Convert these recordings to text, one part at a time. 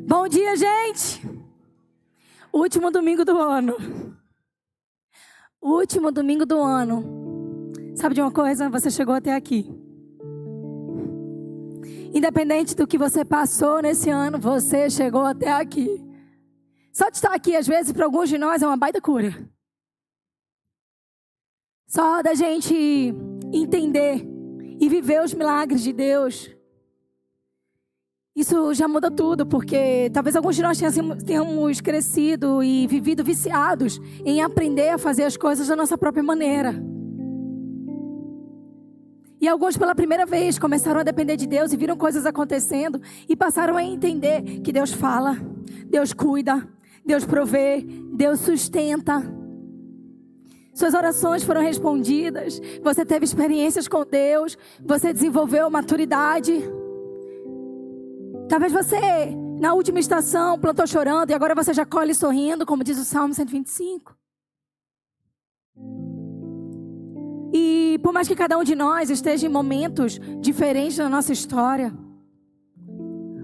Bom dia, gente! Último domingo do ano. Último domingo do ano. Sabe de uma coisa? Você chegou até aqui. Independente do que você passou nesse ano, você chegou até aqui. Só de estar aqui, às vezes, para alguns de nós, é uma baita cura. Só da gente entender e viver os milagres de Deus. Isso já muda tudo, porque talvez alguns de nós tenhamos crescido e vivido viciados em aprender a fazer as coisas da nossa própria maneira. E alguns pela primeira vez começaram a depender de Deus e viram coisas acontecendo e passaram a entender que Deus fala, Deus cuida, Deus provê, Deus sustenta. Suas orações foram respondidas, você teve experiências com Deus, você desenvolveu maturidade. Talvez você, na última estação, plantou chorando e agora você já colhe sorrindo, como diz o Salmo 125. E por mais que cada um de nós esteja em momentos diferentes na nossa história,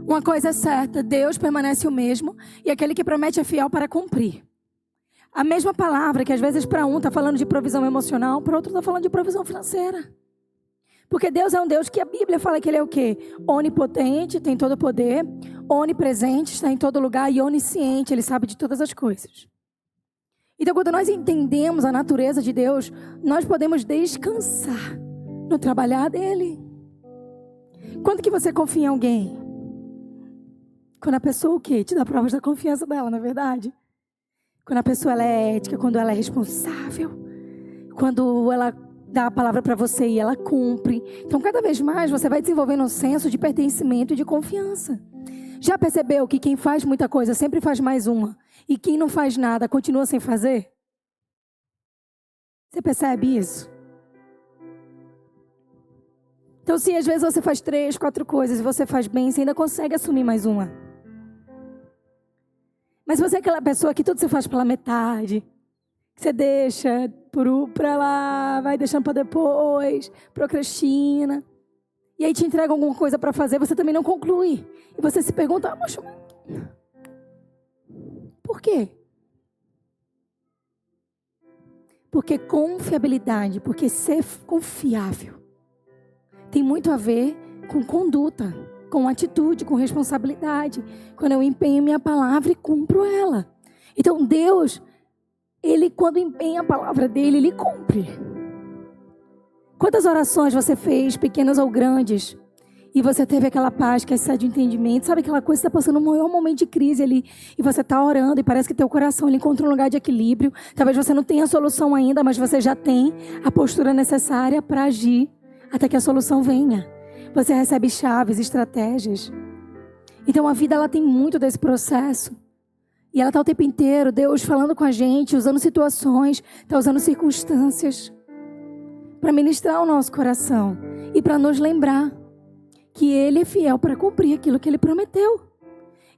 uma coisa é certa, Deus permanece o mesmo e aquele que promete é fiel para cumprir. A mesma palavra que às vezes para um está falando de provisão emocional, para outro está falando de provisão financeira. Porque Deus é um Deus que a Bíblia fala que Ele é o quê? Onipotente, tem todo o poder. Onipresente, está em todo lugar. E onisciente, Ele sabe de todas as coisas. Então, quando nós entendemos a natureza de Deus, nós podemos descansar no trabalhar dEle. Quando que você confia em alguém? Quando a pessoa o quê? Te dá provas da confiança dela, não é verdade? Quando a pessoa ela é ética, quando ela é responsável. Quando ela dá a palavra para você e ela cumpre. Então, cada vez mais você vai desenvolvendo um senso de pertencimento e de confiança. Já percebeu que quem faz muita coisa sempre faz mais uma? E quem não faz nada continua sem fazer? Você percebe isso? Então, se às vezes você faz 3, 4 coisas e você faz bem, você ainda consegue assumir mais uma. Mas você é aquela pessoa que tudo você faz pela metade, que você deixa para lá, vai deixando para depois, procrastina. E aí te entrega alguma coisa para fazer, você também não conclui. E você se pergunta, mas por quê? Porque confiabilidade, porque ser confiável tem muito a ver com conduta, com atitude, com responsabilidade. Quando eu empenho minha palavra e cumpro ela. Então Deus, Ele, quando empenha a palavra dele, Ele cumpre. Quantas orações você fez, pequenas ou grandes, e você teve aquela paz que excede o entendimento? Sabe aquela coisa que está passando um maior momento de crise ali, e você está orando, e parece que teu coração ele encontra um lugar de equilíbrio. Talvez você não tenha a solução ainda, mas você já tem a postura necessária para agir, até que a solução venha. Você recebe chaves, estratégias. Então a vida ela tem muito desse processo. E ela está o tempo inteiro, Deus falando com a gente, usando situações, está usando circunstâncias para ministrar o nosso coração e para nos lembrar que Ele é fiel para cumprir aquilo que Ele prometeu.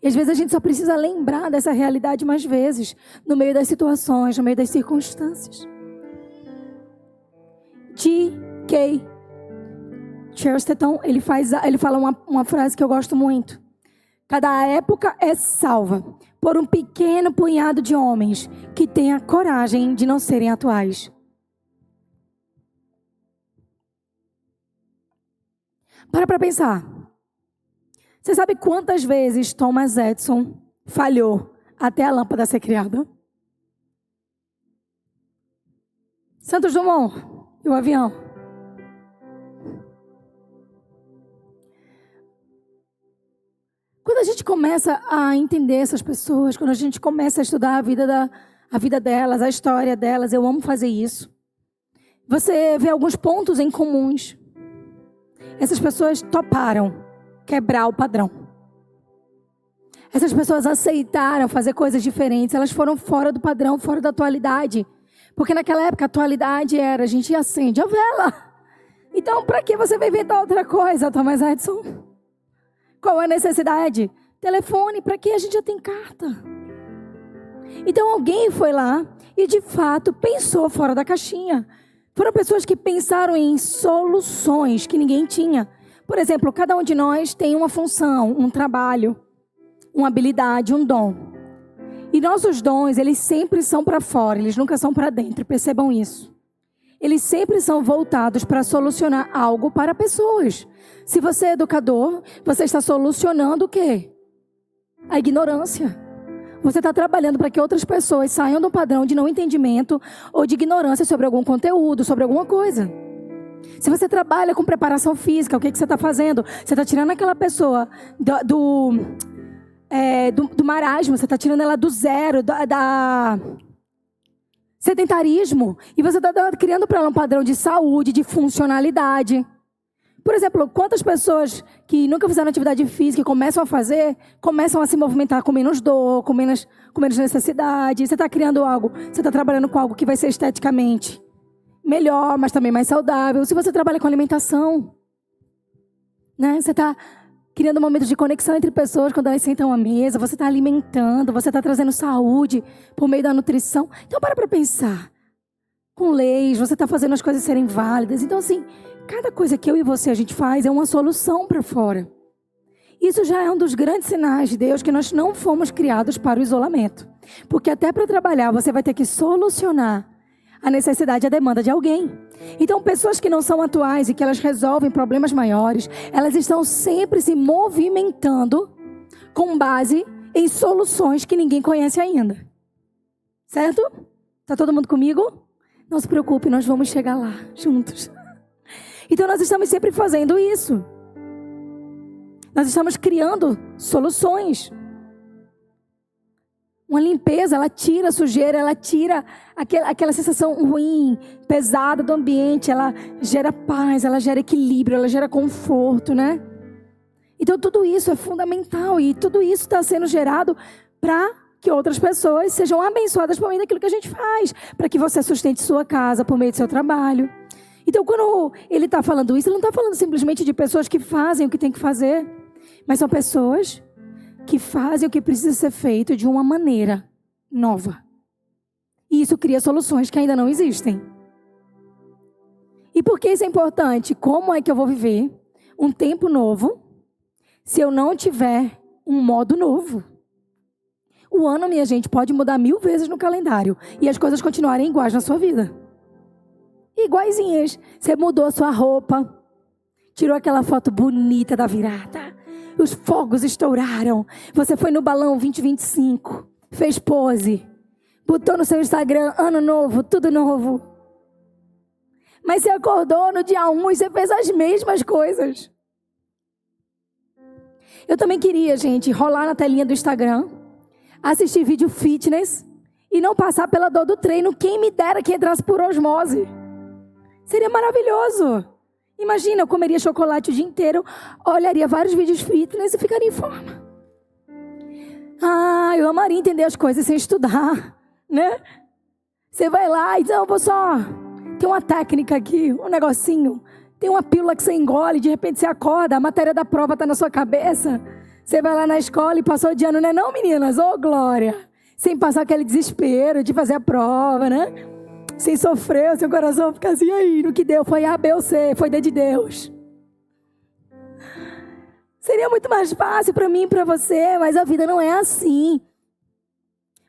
E às vezes a gente só precisa lembrar dessa realidade mais vezes, no meio das situações, no meio das circunstâncias. G.K. Chesterton, ele fala uma frase que eu gosto muito. Cada época é salva por um pequeno punhado de homens que têm a coragem de não serem atuais. Para pensar. Você sabe quantas vezes Thomas Edison falhou até a lâmpada ser criada? Santos Dumont e o avião. Quando a gente começa a entender essas pessoas, quando a gente começa a estudar a vida delas, a história delas, eu amo fazer isso. Você vê alguns pontos em comuns. Essas pessoas toparam quebrar o padrão. Essas pessoas aceitaram fazer coisas diferentes. Elas foram fora do padrão, fora da atualidade. Porque naquela época a atualidade era, a gente acende a vela. Então, para que você vai inventar outra coisa, Thomas Edison? Qual é a necessidade? Telefone, para que a gente já tem carta? Então alguém foi lá e de fato pensou fora da caixinha. Foram pessoas que pensaram em soluções que ninguém tinha. Por exemplo, cada um de nós tem uma função, um trabalho. uma habilidade, um dom. E nossos dons, eles sempre são para fora, eles nunca são para dentro, percebam isso. Eles sempre são voltados para solucionar algo para pessoas. Se você é educador, você está solucionando o quê? A ignorância. Você está trabalhando para que outras pessoas saiam do padrão de não entendimento ou de ignorância sobre algum conteúdo, sobre alguma coisa. Se você trabalha com preparação física, o que você está fazendo? Você está tirando aquela pessoa do marasmo, você está tirando ela do zero, da sedentarismo. E você está criando para ela um padrão de saúde, de funcionalidade. Por exemplo, quantas pessoas que nunca fizeram atividade física e começam a fazer, começam a se movimentar com menos dor, com menos necessidade. Você está criando algo, você está trabalhando com algo que vai ser esteticamente melhor, mas também mais saudável. Se você trabalha com alimentação, né? Você está criando momentos de conexão entre pessoas quando elas sentam à mesa. Você está alimentando, você está trazendo saúde por meio da nutrição. Então, para pensar. Com leis, você está fazendo as coisas serem válidas. Então, assim, cada coisa que eu e você a gente faz é uma solução para fora. Isso já é um dos grandes sinais de Deus que nós não fomos criados para o isolamento. Porque até para trabalhar você vai ter que solucionar a necessidade e a demanda de alguém. Então, pessoas que não são atuais e que elas resolvem problemas maiores, elas estão sempre se movimentando com base em soluções que ninguém conhece ainda. Certo? Tá todo mundo comigo? Não se preocupe, nós vamos chegar lá juntos. Então nós estamos sempre fazendo isso. Nós estamos criando soluções. Uma limpeza, ela tira a sujeira, ela tira aquela sensação ruim, pesada do ambiente. Ela gera paz, ela gera equilíbrio, ela gera conforto, né? Então tudo isso é fundamental e tudo isso está sendo gerado para que outras pessoas sejam abençoadas por meio daquilo que a gente faz, para que você sustente sua casa por meio do seu trabalho. Então, quando ele está falando isso, ele não está falando simplesmente de pessoas que fazem o que tem que fazer, mas são pessoas que fazem o que precisa ser feito de uma maneira nova. E isso cria soluções que ainda não existem. E por que isso é importante? Como é que eu vou viver um tempo novo se eu não tiver um modo novo? O ano, minha gente, pode mudar 1000 vezes no calendário e as coisas continuarem iguais na sua vida. Iguaizinhas. Você mudou a sua roupa, tirou aquela foto bonita da virada, os fogos estouraram, você foi no balão 2025, fez pose, botou no seu Instagram, ano novo, tudo novo. Mas você acordou no dia 1 e você fez as mesmas coisas. Eu também queria, gente, rolar na telinha do Instagram, assistir vídeo fitness e não passar pela dor do treino. Quem me dera que entrasse por osmose. Seria maravilhoso. Imagina, eu comeria chocolate o dia inteiro, olharia vários vídeos fitness e ficaria em forma. Ah, eu amaria entender as coisas sem estudar, né? Você vai lá e diz, eu vou só... Tem uma técnica aqui, um negocinho. Tem uma pílula que você engole, de repente você acorda, a matéria da prova está na sua cabeça. Você vai lá na escola e passou de ano, não é não, meninas? Ô, glória! Sem passar aquele desespero de fazer a prova, né? Sem sofrer, o seu coração fica assim, aí, no que deu, foi A, B ou C, foi D de Deus. Seria muito mais fácil para mim e para você, mas a vida não é assim.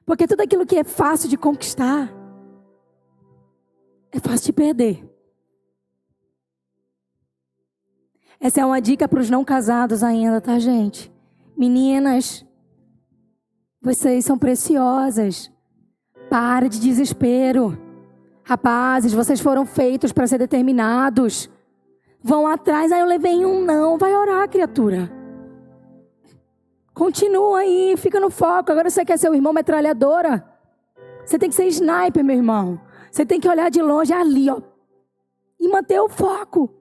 Porque tudo aquilo que é fácil de conquistar, é fácil de perder. Essa é uma dica para os não casados ainda, tá, gente? Meninas, vocês são preciosas. Para de desespero. Rapazes, vocês foram feitos para ser determinados. Vão atrás, aí eu levei um não. Vai orar, criatura. Continua aí, fica no foco. Agora você quer ser o irmão metralhadora? Você tem que ser sniper, meu irmão. Você tem que olhar de longe ali, ó. E manter o foco.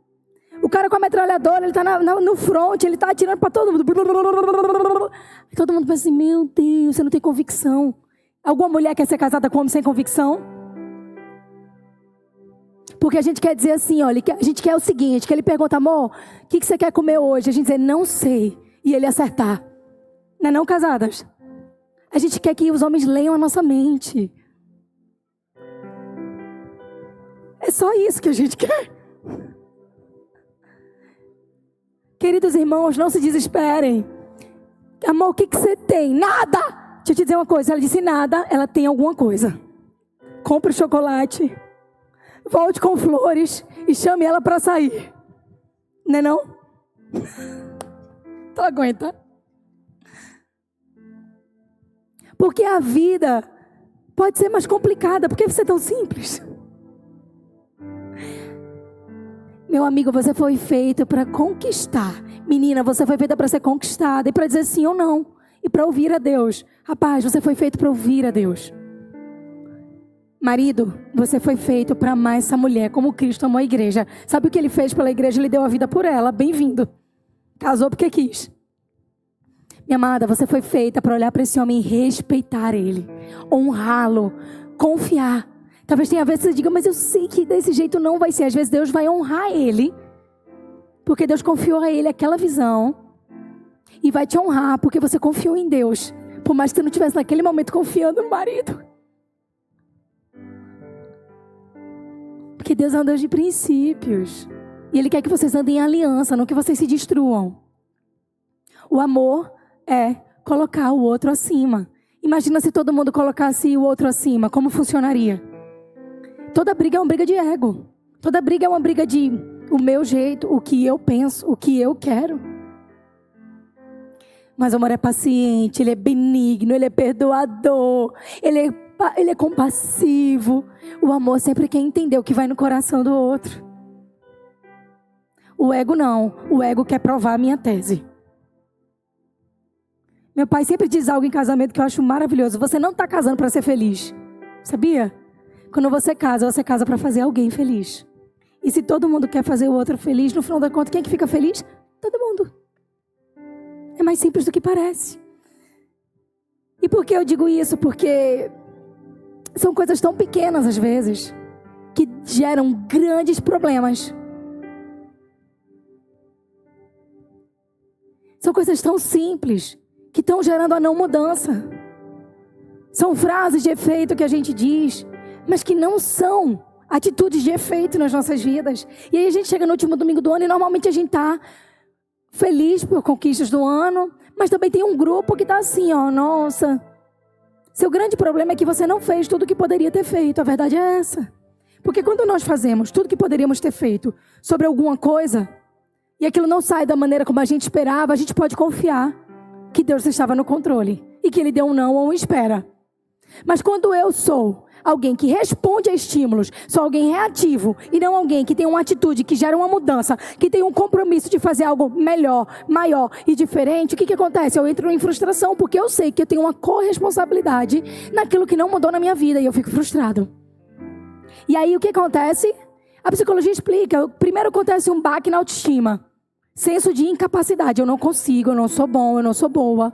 O cara com a metralhadora, ele tá no front, ele tá atirando para todo mundo. E todo mundo pensa assim, meu Deus, você não tem convicção. Alguma mulher quer ser casada com um homem sem convicção? Porque a gente quer dizer assim, olha, a gente quer o seguinte, que ele pergunta, amor, o que você quer comer hoje? A gente dizer, não sei. E ele acertar. Não é não, casadas? A gente quer que os homens leiam a nossa mente. É só isso que a gente quer. Queridos irmãos, não se desesperem. Amor, o que você tem? Nada! Deixa eu te dizer uma coisa. Ela disse nada, ela tem alguma coisa. Compre o chocolate, volte com flores e chame ela para sair. Não é não? Tu aguenta? Porque a vida pode ser mais complicada. Por que você é tão simples? Meu amigo, você foi feito para conquistar. Menina, você foi feita para ser conquistada e para dizer sim ou não. E para ouvir a Deus. Rapaz, você foi feito para ouvir a Deus. Marido, você foi feito para amar essa mulher como Cristo amou a igreja. Sabe o que ele fez pela igreja? Ele deu a vida por ela. Bem-vindo. Casou porque quis. Minha amada, você foi feita para olhar para esse homem e respeitar ele. Honrá-lo. Confiar. Talvez tenha vezes que você diga, mas eu sei que desse jeito não vai ser. Às vezes Deus vai honrar ele. Porque Deus confiou a ele aquela visão. E vai te honrar porque você confiou em Deus. Por mais que você não estivesse naquele momento confiando no marido. Porque Deus é um Deus de princípios. E Ele quer que vocês andem em aliança, não que vocês se destruam. O amor é colocar o outro acima. Imagina se todo mundo colocasse o outro acima. Como funcionaria? Toda briga é uma briga de ego. Toda briga é uma briga de o meu jeito, o que eu penso, o que eu quero. Mas o amor é paciente, ele é benigno, ele é perdoador, ele é compassivo. O amor sempre quer entender o que vai no coração do outro. O ego não. O ego quer provar a minha tese. Meu pai sempre diz algo em casamento que eu acho maravilhoso. Você não está casando para ser feliz. Sabia? Quando você casa para fazer alguém feliz. E se todo mundo quer fazer o outro feliz, no final da conta, quem é que fica feliz? Todo mundo. É mais simples do que parece. E por que eu digo isso? Porque são coisas tão pequenas às vezes que geram grandes problemas. São coisas tão simples que estão gerando a não mudança. São frases de efeito que a gente diz, mas que não são atitudes de efeito nas nossas vidas. E aí a gente chega no último domingo do ano e normalmente a gente está feliz por conquistas do ano, mas também tem um grupo que está assim, ó, nossa, seu grande problema é que você não fez tudo o que poderia ter feito. A verdade é essa. Porque quando nós fazemos tudo que poderíamos ter feito sobre alguma coisa, e aquilo não sai da maneira como a gente esperava, a gente pode confiar que Deus estava no controle, e que Ele deu um não ou um espera. Mas quando eu sou alguém que responde a estímulos, sou alguém reativo e não alguém que tem uma atitude que gera uma mudança, que tem um compromisso de fazer algo melhor, maior e diferente, o que acontece? Eu entro em frustração porque eu sei que eu tenho uma corresponsabilidade naquilo que não mudou na minha vida e eu fico frustrado. E aí o que acontece? A psicologia explica, primeiro acontece um baque na autoestima, senso de incapacidade, eu não consigo, eu não sou bom, eu não sou boa.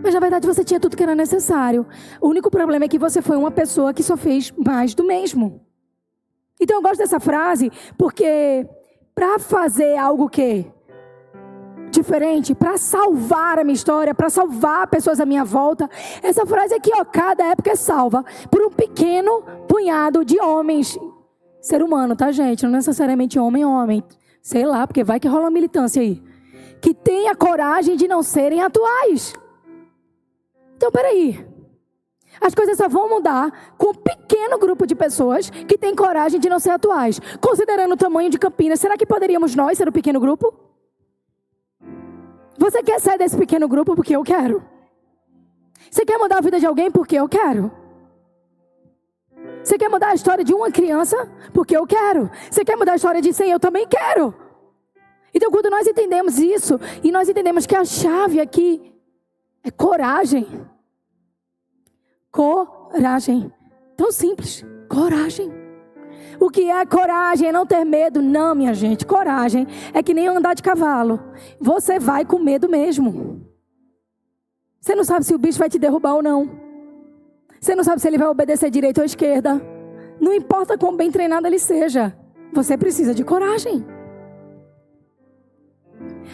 Mas na verdade você tinha tudo que era necessário. O único problema é que você foi uma pessoa que só fez mais do mesmo. Então eu gosto dessa frase porque para fazer algo que diferente, para salvar a minha história, para salvar pessoas à minha volta, essa frase aqui, ó, cada época é salva por um pequeno punhado de homens. Ser humano, tá, gente? Não necessariamente homem. Sei lá, porque vai que rola uma militância aí. Que tem a coragem de não serem atuais. Então, peraí. As coisas só vão mudar com um pequeno grupo de pessoas que tem coragem de não ser atuais. Considerando o tamanho de Campinas, será que poderíamos nós ser o pequeno grupo? Você quer sair desse pequeno grupo porque eu quero? Você quer mudar a vida de alguém porque eu quero? Você quer mudar a história de uma criança porque eu quero? Você quer mudar a história de 100? Eu também quero. Então, quando nós entendemos isso, e nós entendemos que a chave aqui é coragem. Coragem. Tão simples. Coragem. O que é coragem? É não ter medo? Não, minha gente. Coragem é que nem andar de cavalo. Você vai com medo mesmo. Você não sabe se o bicho vai te derrubar ou não. Você não sabe se ele vai obedecer direita ou esquerda. Não importa quão bem treinado ele seja. Você precisa de coragem.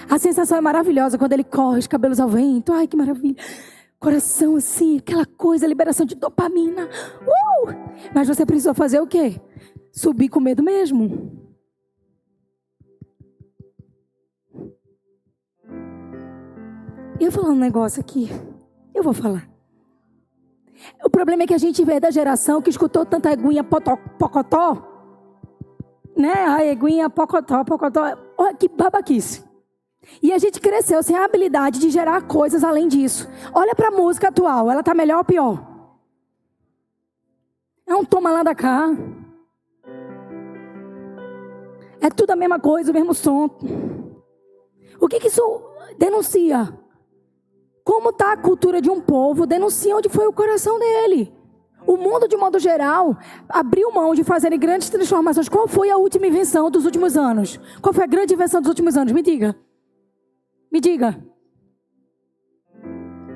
A sensação é maravilhosa quando ele corre, os cabelos ao vento. Ai, que maravilha. Coração assim, aquela coisa, liberação de dopamina. Mas você precisou fazer o quê? Subir com medo mesmo. E eu falar um negócio aqui. Eu vou falar. O problema é que a gente veio da geração que escutou tanta eguinha pocotó. Né? A eguinha pocotó. Olha que babaquice. E a gente cresceu sem a habilidade de gerar coisas além disso. Olha para a música atual. Ela tá melhor ou pior? É um toma lá da cá. É tudo a mesma coisa, o mesmo som. O que isso denuncia? Como está a cultura de um povo? Denuncia onde foi o coração dele. O mundo, de modo geral, abriu mão de fazer grandes transformações. Qual foi a última invenção dos últimos anos? Qual foi a grande invenção dos últimos anos? Me diga. Me diga.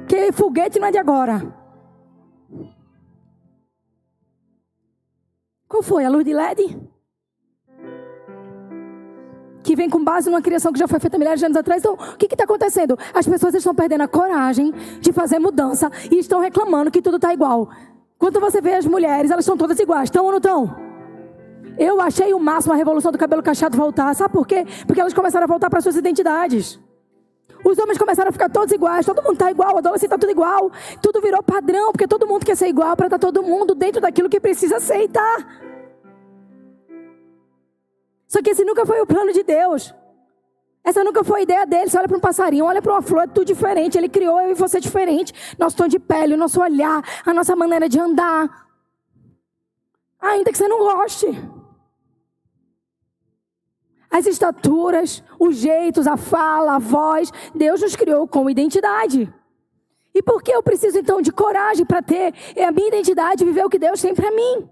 Que foguete não é de agora. Qual foi? A luz de LED? Que vem com base numa criação que já foi feita milhares de anos atrás. Então, o que está acontecendo? As pessoas estão perdendo a coragem de fazer mudança e estão reclamando que tudo está igual. Quando você vê as mulheres, elas estão todas iguais. Estão ou não estão? Eu achei o máximo a revolução do cabelo cacheado voltar. Sabe por quê? Porque elas começaram a voltar para suas identidades. Os homens começaram a ficar todos iguais. Todo mundo está igual, o adolescente está tudo igual. Tudo virou padrão, porque todo mundo quer ser igual para estar todo mundo dentro daquilo que precisa aceitar. Só que esse nunca foi o plano de Deus. Essa nunca foi a ideia dele. Você olha para um passarinho, olha para uma flor, é tudo diferente. Ele criou eu e você diferente. Nosso tom de pele, o nosso olhar, a nossa maneira de andar. Ainda que você não goste. As estaturas, os jeitos, a fala, a voz. Deus nos criou com identidade. E por que eu preciso então de coragem para ter a minha identidade e viver o que Deus tem para mim?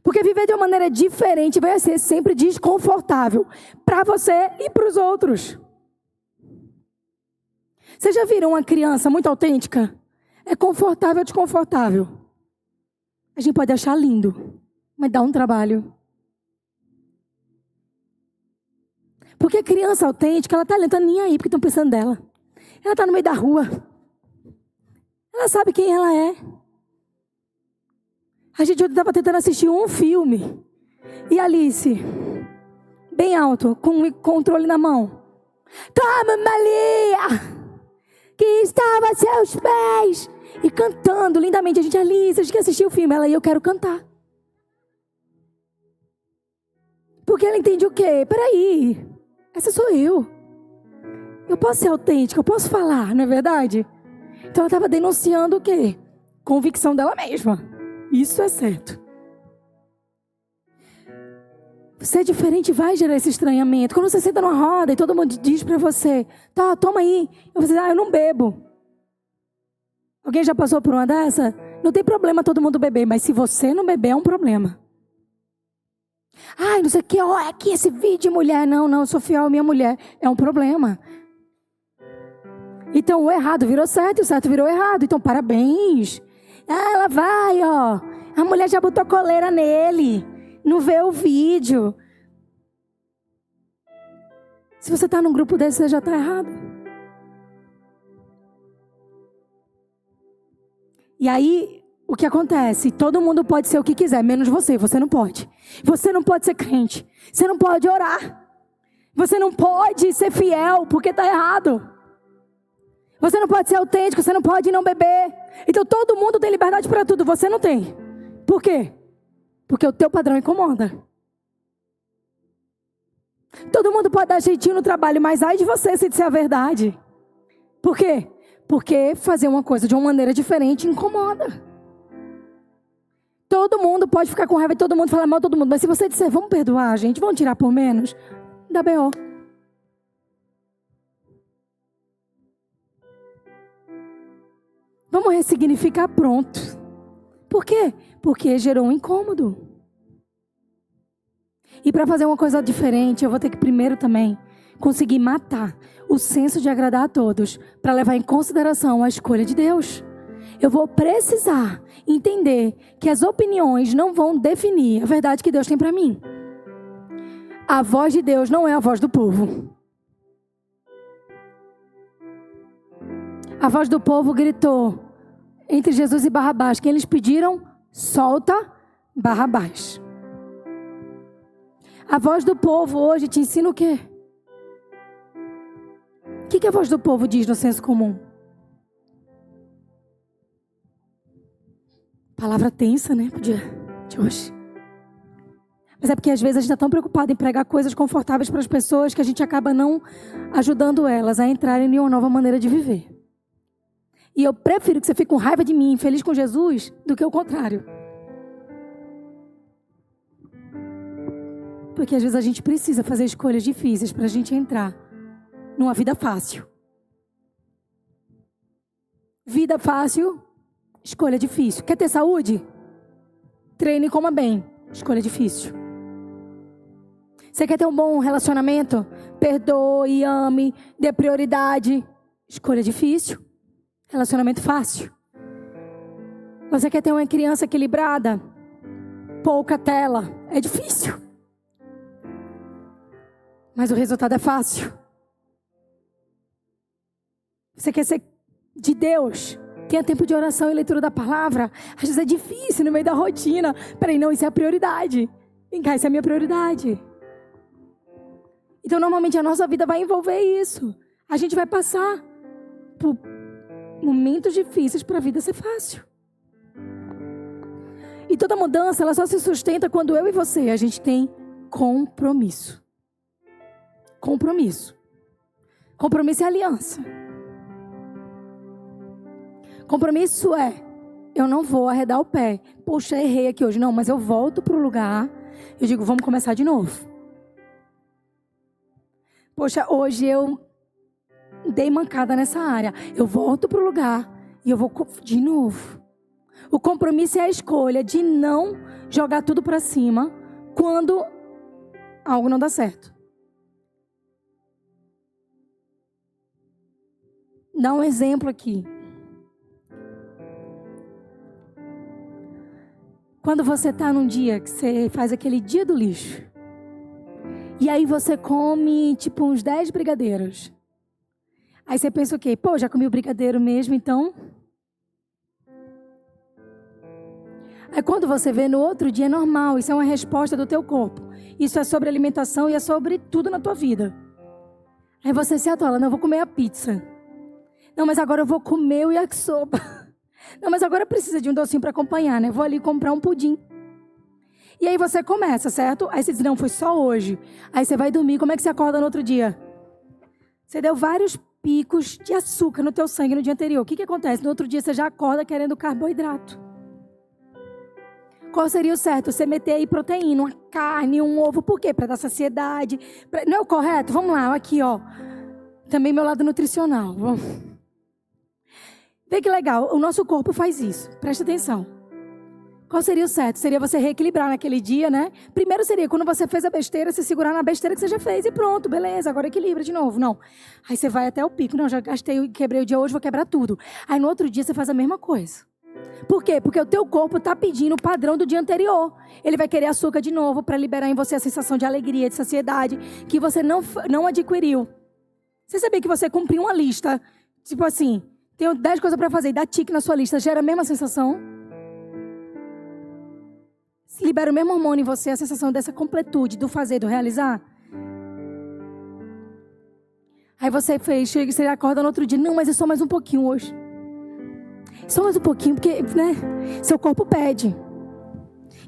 Porque viver de uma maneira diferente vai ser sempre desconfortável para você e para os outros. Vocês já viram uma criança muito autêntica? É confortável ou desconfortável? A gente pode achar lindo, mas dá um trabalho. Porque a criança autêntica, ela está nem aí porque estão pensando dela. Ela está no meio da rua. Ela sabe quem ela é. A gente estava tentando assistir um filme. E Alice, bem alto, com o controle na mão. Toma, Maria, que estava a seus pés. E cantando lindamente. Alice, a gente quer assistir o filme. Ela, eu quero cantar. Porque ela entende o quê? Peraí, essa sou eu. Eu posso ser autêntica, eu posso falar, não é verdade? Então ela estava denunciando o quê? Convicção dela mesma. Isso é certo. Ser diferente vai gerar esse estranhamento. Quando você senta numa roda e todo mundo diz pra você, tá, toma aí. Eu vou dizer, eu não bebo. Alguém já passou por uma dessa? Não tem problema todo mundo beber, mas se você não beber é um problema. Ai, não sei o que, ó, aqui esse vídeo de mulher. Não, eu sou fiel à minha mulher. É um problema. Então o errado virou certo e o certo virou errado. Então parabéns. Ah, ela vai, ó. A mulher já botou coleira nele. Não vê o vídeo. Se você está num grupo desse, você já está errado. E aí, o que acontece? Todo mundo pode ser o que quiser, menos você. Você não pode. Você não pode ser crente. Você não pode orar. Você não pode ser fiel, porque está errado. Você não pode ser autêntico, você não pode não beber. Então todo mundo tem liberdade para tudo, você não tem. Por quê? Porque o teu padrão incomoda. Todo mundo pode dar jeitinho no trabalho, mas ai de você se disser a verdade. Por quê? Porque fazer uma coisa de uma maneira diferente incomoda. Todo mundo pode ficar com raiva e todo mundo falar mal de todo mundo. Mas se você disser, vamos perdoar, gente, vamos tirar por menos, dá B.O. Vamos ressignificar, pronto. Por quê? Porque gerou um incômodo. E para fazer uma coisa diferente, eu vou ter que primeiro também conseguir matar o senso de agradar a todos, para levar em consideração a escolha de Deus. Eu vou precisar entender que as opiniões não vão definir a verdade que Deus tem para mim. A voz de Deus não é a voz do povo. A voz do povo gritou entre Jesus e Barrabás, que eles pediram, solta Barrabás. A voz do povo hoje te ensina o quê? O que a voz do povo diz no senso comum? Palavra tensa, né? Pro dia de hoje. Mas é porque às vezes a gente está tão preocupado em pregar coisas confortáveis para as pessoas que a gente acaba não ajudando elas a entrarem em uma nova maneira de viver. E eu prefiro que você fique com raiva de mim, feliz com Jesus, do que o contrário. Porque às vezes a gente precisa fazer escolhas difíceis para a gente entrar numa vida fácil. Vida fácil, escolha difícil. Quer ter saúde? Treine e coma bem. Escolha difícil. Você quer ter um bom relacionamento? Perdoe, ame, dê prioridade. Escolha difícil. Relacionamento fácil. Você quer ter uma criança equilibrada? Pouca tela. É difícil. Mas o resultado é fácil. Você quer ser de Deus? Tenha tempo de oração e leitura da palavra. Às vezes é difícil no meio da rotina. Peraí, não, isso é a prioridade. Vem cá, isso é a minha prioridade. Então, normalmente, a nossa vida vai envolver isso. A gente vai passar por momentos difíceis para a vida ser fácil. E toda mudança, ela só se sustenta quando eu e você, a gente tem compromisso. Compromisso. Compromisso é aliança. Compromisso é, eu não vou arredar o pé. Poxa, errei aqui hoje. Não, mas eu volto para o lugar. Eu digo, vamos começar de novo. Poxa, hoje eu dei mancada nessa área. Eu volto para o lugar e eu vou de novo. O compromisso é a escolha de não jogar tudo para cima quando algo não dá certo. Dá um exemplo aqui. Quando você está num dia que você faz aquele dia do lixo. E aí você come tipo uns 10 brigadeiros. Aí você pensa o quê? Pô, já comi o brigadeiro mesmo, então... Aí quando você vê no outro dia é normal. Isso é uma resposta do teu corpo. Isso é sobre alimentação e é sobre tudo na tua vida. Aí você se atola. Não, eu vou comer a pizza. Não, mas agora eu vou comer o yakisoba. Não, mas agora precisa de um docinho para acompanhar, né? Vou ali comprar um pudim. E aí você começa, certo? Aí você diz, não, foi só hoje. Aí você vai dormir, como é que você acorda no outro dia? Você deu vários picos de açúcar no teu sangue no dia anterior. O que acontece? No outro dia você já acorda querendo carboidrato. Qual seria o certo? Você meter aí proteína, uma carne, um ovo. Por quê? Para dar saciedade. Não é o correto? Vamos lá, aqui, ó. Também meu lado nutricional. Vamos. Vê que legal, o nosso corpo faz isso. Presta atenção. Qual seria o certo? Seria você reequilibrar naquele dia, né? Primeiro seria, quando você fez a besteira, você segurar na besteira que você já fez e pronto, beleza, agora equilibra de novo. Não. Aí você vai até o pico. Não, já gastei, quebrei o dia hoje, vou quebrar tudo. Aí no outro dia você faz a mesma coisa. Por quê? Porque o teu corpo está pedindo o padrão do dia anterior. Ele vai querer açúcar de novo para liberar em você a sensação de alegria, de saciedade, que você não adquiriu. Você sabia que você cumpriu uma lista, tipo assim, tenho 10 coisas para fazer e dá tique na sua lista, gera a mesma sensação? Libera o mesmo hormônio em você, a sensação dessa completude, do fazer, do realizar? Aí você fez, chega e você acorda no outro dia, não, mas é só mais um pouquinho hoje. Só mais um pouquinho, porque, né, seu corpo pede.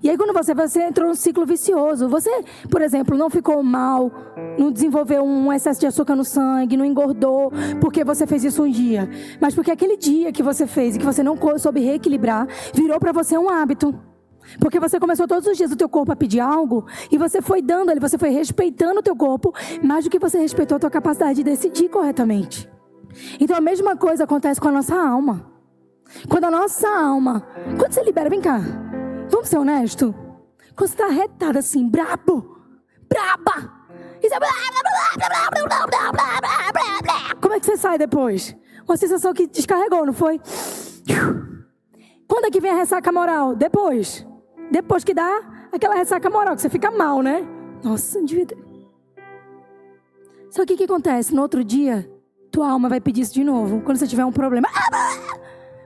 E aí quando você entrou num ciclo vicioso, você, por exemplo, não ficou mal, não desenvolveu um excesso de açúcar no sangue, não engordou, porque você fez isso um dia. Mas porque aquele dia que você fez e que você não soube reequilibrar, virou para você um hábito. Porque você começou todos os dias o teu corpo a pedir algo, e você foi dando ali, você foi respeitando o teu corpo, mais do que você respeitou a tua capacidade de decidir corretamente. Então a mesma coisa acontece com a nossa alma. Quando a nossa alma, quando você libera, vem cá, vamos ser honestos, quando você está arretado assim, braba, e você... como é que você sai depois? Uma sensação que descarregou, não foi? Quando é que vem a ressaca moral? Depois que dá aquela ressaca moral, que você fica mal, né? Nossa, não devia ter... Só que o que acontece? No outro dia, tua alma vai pedir isso de novo, quando você tiver um problema.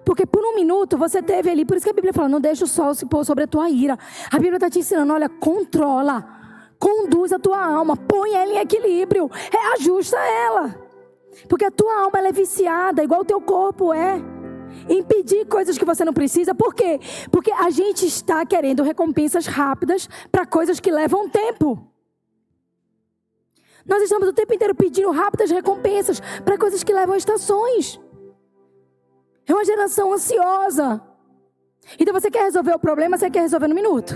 Porque por um minuto você teve ali, por isso que a Bíblia fala, não deixa o sol se pôr sobre a tua ira. A Bíblia está te ensinando, olha, controla, conduz a tua alma, põe ela em equilíbrio, reajusta ela. Porque a tua alma ela é viciada, igual o teu corpo é. Em pedir coisas que você não precisa. Por quê? Porque a gente está querendo recompensas rápidas para coisas que levam tempo. Nós estamos o tempo inteiro pedindo rápidas recompensas para coisas que levam estações. É uma geração ansiosa. Então você quer resolver o problema, você quer resolver no minuto.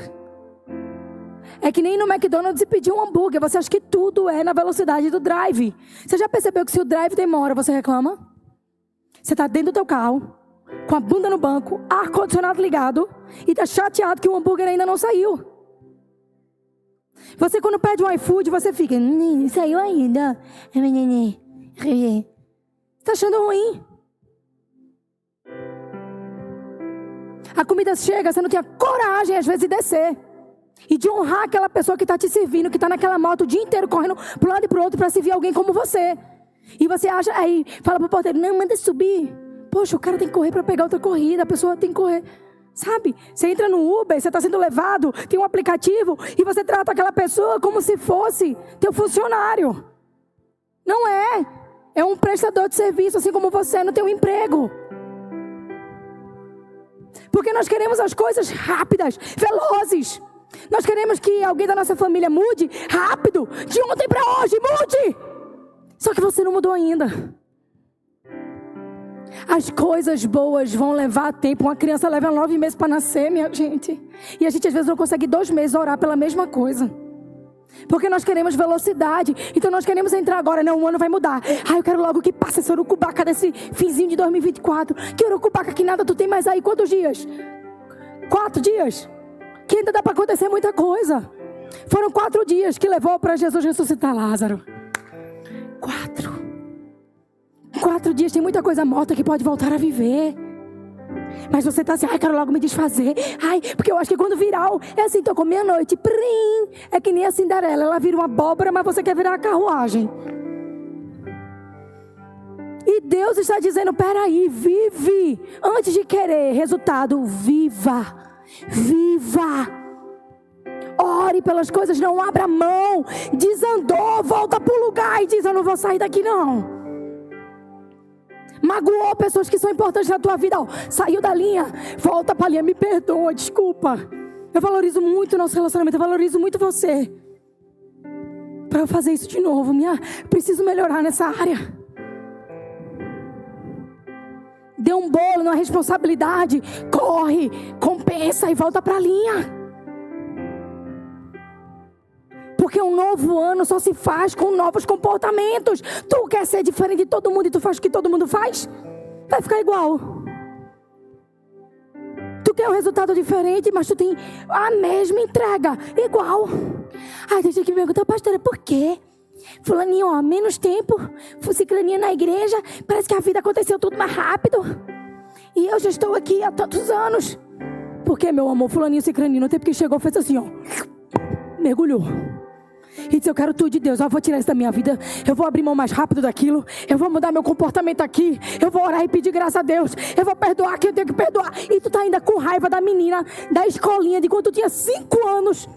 É que nem no McDonald's pedir um hambúrguer. Você acha que tudo é na velocidade do drive. Você já percebeu que se o drive demora, você reclama? Você está dentro do teu carro, com a bunda no banco, ar-condicionado ligado, e está chateado que o hambúrguer ainda não saiu. Você quando pede um iFood, você fica, saiu ainda. Você está achando ruim. A comida chega, você não tem a coragem às vezes de descer. E de honrar aquela pessoa que está te servindo, que está naquela moto o dia inteiro correndo para um lado e para o outro para servir alguém como você. E você acha, aí fala para o porteiro, não, manda subir. Poxa, o cara tem que correr para pegar outra corrida, a pessoa tem que correr. Sabe? Você entra no Uber, você está sendo levado, tem um aplicativo e você trata aquela pessoa como se fosse teu funcionário. Não é. É um prestador de serviço, assim como você no teu emprego. Porque nós queremos as coisas rápidas, velozes. Nós queremos que alguém da nossa família mude rápido, de ontem para hoje, mude. Só que você não mudou ainda. As coisas boas vão levar tempo. Uma criança leva 9 meses para nascer, minha gente. E a gente às vezes não consegue 2 meses orar pela mesma coisa. Porque nós queremos velocidade. Então nós queremos entrar agora. Não, o ano vai mudar. Eu quero logo que passe esse urucubaca desse finzinho de 2024. Que urucubaca que nada tu tem mais aí. Quantos dias? 4 dias? Que ainda dá para acontecer muita coisa. Foram 4 dias que levou para Jesus ressuscitar Lázaro. 4 dias, tem muita coisa morta que pode voltar a viver. Mas você está assim, quero logo me desfazer. Porque eu acho que quando viral, é assim, tocou meia-noite, é que nem a Cinderela, ela vira uma abóbora, mas você quer virar a carruagem. E Deus está dizendo, peraí, vive. Antes de querer resultado, viva. Ore pelas coisas, não abra mão. Desandou, volta para o lugar e diz, eu não vou sair daqui não. Magoou pessoas que são importantes na tua vida, saiu da linha, volta para a linha, me perdoa, desculpa. Eu valorizo muito o nosso relacionamento, eu valorizo muito você. Para eu fazer isso de novo, preciso melhorar nessa área. Deu um bolo numa responsabilidade, corre, compensa e volta para a linha. Porque um novo ano só se faz com novos comportamentos. Tu quer ser diferente de todo mundo e tu faz o que todo mundo faz? Vai ficar igual. Tu quer um resultado diferente, mas tu tem a mesma entrega. Igual. Tem gente que me pergunta, pastora, por quê? Fulaninho, menos tempo. Ciclaninha na igreja. Parece que a vida aconteceu tudo mais rápido. E eu já estou aqui há tantos anos. Porque, meu amor, fulaninho, ciclaninho, no tempo que chegou, fez assim, mergulhou. E disse, eu quero tudo de Deus, eu vou tirar isso da minha vida, eu vou abrir mão mais rápido daquilo, eu vou mudar meu comportamento aqui, eu vou orar e pedir graça a Deus, eu vou perdoar quem eu tenho que perdoar. E tu tá ainda com raiva da menina da escolinha de quando tu tinha 5 anos.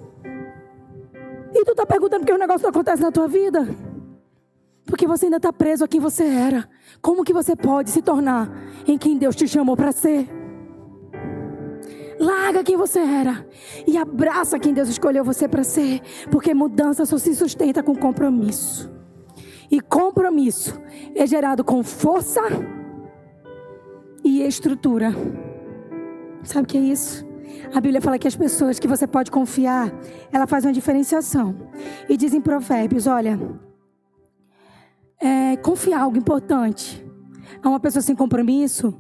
E tu tá perguntando por que o negócio não acontece na tua vida? Porque você ainda tá preso a quem você era. Como que você pode se tornar em quem Deus te chamou para ser? Larga quem você era e abraça quem Deus escolheu você para ser. Porque mudança só se sustenta com compromisso. E compromisso é gerado com força e estrutura. Sabe o que é isso? A Bíblia fala que as pessoas que você pode confiar, ela faz uma diferenciação. E diz em Provérbios, olha, confiar algo importante a uma pessoa sem compromisso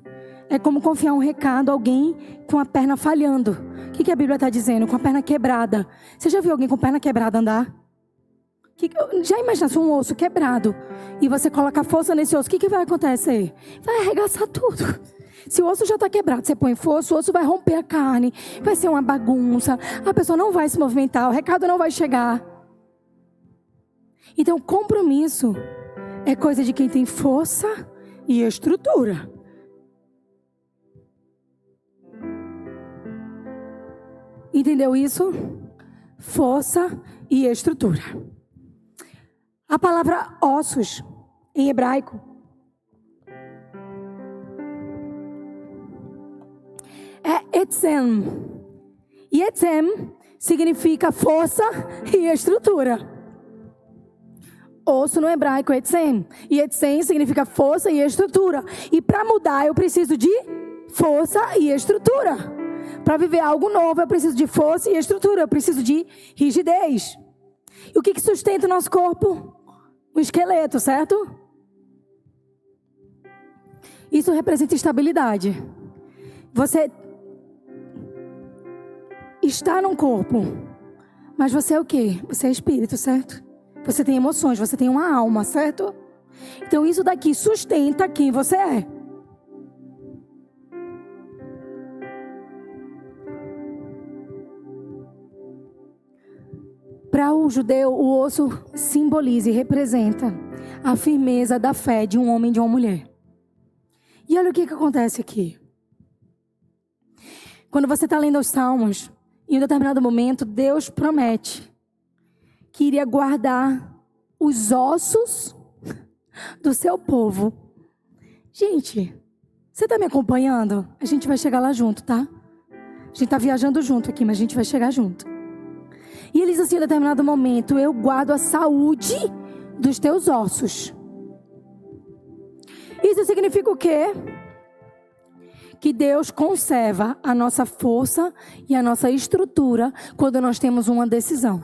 é como confiar um recado a alguém com a perna falhando. O que a Bíblia está dizendo? Com a perna quebrada. Você já viu alguém com perna quebrada andar? Já imagina um osso quebrado e você coloca força nesse osso, o que vai acontecer? Vai arregaçar tudo. Se o osso já está quebrado, você põe força, o osso vai romper a carne, vai ser uma bagunça, a pessoa não vai se movimentar, o recado não vai chegar. Então, compromisso é coisa de quem tem força e estrutura. Entendeu isso? Força e estrutura. A palavra ossos, em hebraico, etzem. E etzem significa força e estrutura. Osso no hebraico, etzem. E etzem significa força e estrutura. E para mudar eu preciso de força e estrutura. Para viver algo novo eu preciso de força e estrutura. Eu preciso de rigidez. E o que sustenta o nosso corpo? O esqueleto, certo? Isso representa estabilidade. Você está num corpo, mas você é o quê? Você é espírito, certo? Você tem emoções, você tem uma alma, certo? Então isso daqui sustenta quem você é. Para o judeu, o osso simboliza e representa a firmeza da fé de um homem e de uma mulher. E olha o que acontece aqui. Quando você está lendo os Salmos, em um determinado momento, Deus promete que iria guardar os ossos do seu povo. Gente, você está me acompanhando? A gente vai chegar lá junto, tá? A gente está viajando junto aqui, mas a gente vai chegar junto. E ele diz assim, em um determinado momento, eu guardo a saúde dos teus ossos. Isso significa o quê? Que Deus conserva a nossa força e a nossa estrutura quando nós temos uma decisão.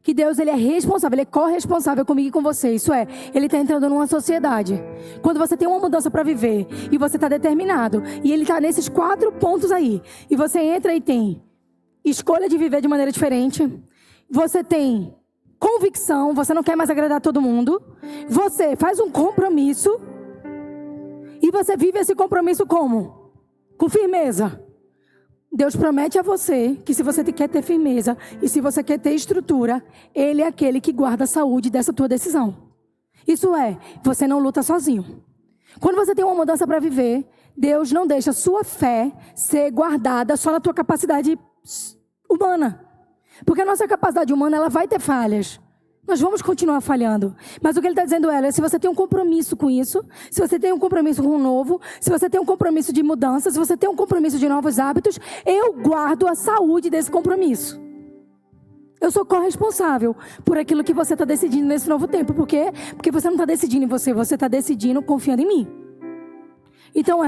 Que Deus, Ele é responsável, Ele é corresponsável comigo e com você. Isso é, Ele está entrando numa sociedade. Quando você tem uma mudança para viver e você está determinado, e Ele está nesses 4 pontos aí, e você entra e tem escolha de viver de maneira diferente, você tem convicção, você não quer mais agradar todo mundo, você faz um compromisso, e você vive esse compromisso como? Com firmeza. Deus promete a você que se você quer ter firmeza e se você quer ter estrutura, Ele é aquele que guarda a saúde dessa tua decisão. Isso é, você não luta sozinho. Quando você tem uma mudança para viver, Deus não deixa a sua fé ser guardada só na tua capacidade humana. Porque a nossa capacidade humana, ela vai ter falhas. Nós vamos continuar falhando. Mas o que ele está dizendo é, se você tem um compromisso com isso, se você tem um compromisso com o novo, se você tem um compromisso de mudança, se você tem um compromisso de novos hábitos, eu guardo a saúde desse compromisso. Eu sou corresponsável por aquilo que você está decidindo nesse novo tempo. Por quê? Porque você não está decidindo em você, você está decidindo confiando em mim. Então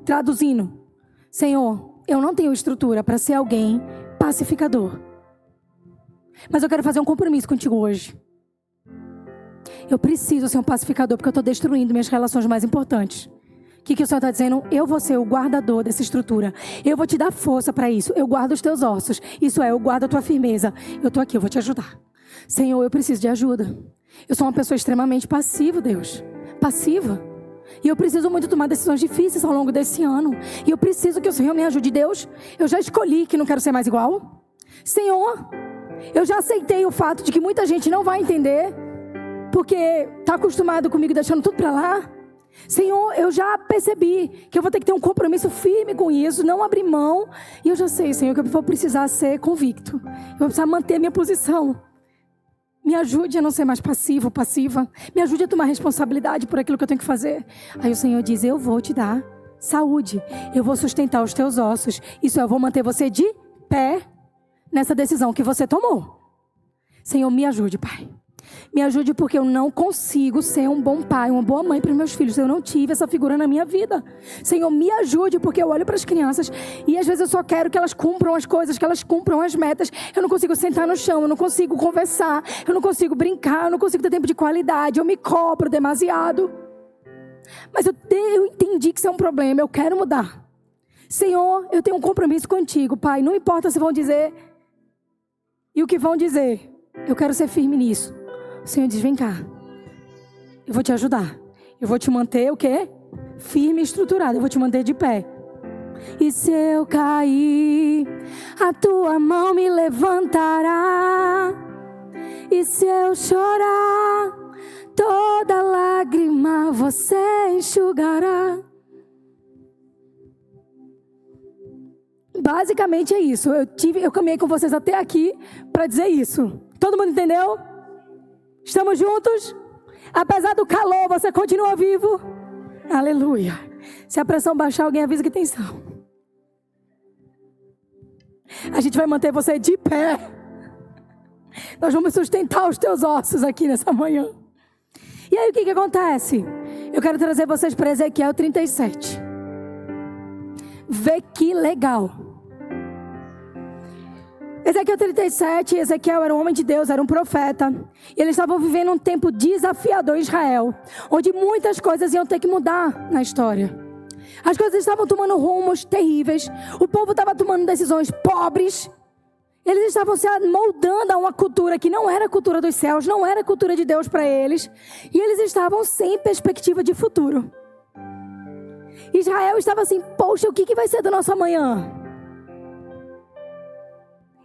traduzindo, Senhor, eu não tenho estrutura para ser alguém pacificador. Mas eu quero fazer um compromisso contigo hoje. Eu preciso ser um pacificador porque eu estou destruindo minhas relações mais importantes. O que o Senhor está dizendo? Eu vou ser o guardador dessa estrutura. Eu vou te dar força para isso. Eu guardo os teus ossos. Isso é, eu guardo a tua firmeza. Eu estou aqui, eu vou te ajudar. Senhor, eu preciso de ajuda. Eu sou uma pessoa extremamente passiva, Deus. Passiva. E eu preciso muito tomar decisões difíceis ao longo desse ano. E eu preciso que o Senhor me ajude. Deus, eu já escolhi que não quero ser mais igual. Senhor, eu já aceitei o fato de que muita gente não vai entender, porque está acostumado comigo deixando tudo para lá. Senhor, eu já percebi que eu vou ter que ter um compromisso firme com isso, não abrir mão. E eu já sei, Senhor, que eu vou precisar ser convicto. Eu vou precisar manter minha posição. Me ajude a não ser mais passivo, passiva. Me ajude a tomar responsabilidade por aquilo que eu tenho que fazer. Aí o Senhor diz, eu vou te dar saúde. Eu vou sustentar os teus ossos. Isso é, eu vou manter você de pé nessa decisão que você tomou. Senhor, me ajude, Pai. Me ajude porque eu não consigo ser um bom pai, uma boa mãe para os meus filhos. Eu não tive essa figura na minha vida. Senhor, me ajude porque eu olho para as crianças e às vezes eu só quero que elas cumpram as coisas, que elas cumpram as metas. Eu não consigo sentar no chão, eu não consigo conversar, eu não consigo brincar, eu não consigo ter tempo de qualidade. Eu me cobro demasiado. Mas eu entendi que isso é um problema, eu quero mudar. Senhor, eu tenho um compromisso contigo, Pai. Não importa se vão dizer e o que vão dizer. Eu quero ser firme nisso. O Senhor diz, vem cá. Eu vou te ajudar. Eu vou te manter o quê? Firme e estruturado. Eu vou te manter de pé. E se eu cair, a tua mão me levantará. E se eu chorar, toda lágrima você enxugará. Basicamente é isso. Eu caminhei com vocês até aqui para dizer isso. Todo mundo entendeu? Estamos juntos? Apesar do calor, você continua vivo? Aleluia. Se a pressão baixar, alguém avisa que tem sal. A gente vai manter você de pé. Nós vamos sustentar os teus ossos aqui nessa manhã. E aí o que acontece? Eu quero trazer vocês para Ezequiel 37. Vê que legal. Ezequiel 37, Ezequiel era um homem de Deus, era um profeta. E eles estavam vivendo um tempo desafiador em Israel, onde muitas coisas iam ter que mudar na história. As coisas estavam tomando rumos terríveis. O povo estava tomando decisões pobres. Eles estavam se moldando a uma cultura que não era a cultura dos céus, não era a cultura de Deus para eles. E eles estavam sem perspectiva de futuro. Israel estava assim, poxa, o que vai ser da nossa amanhã?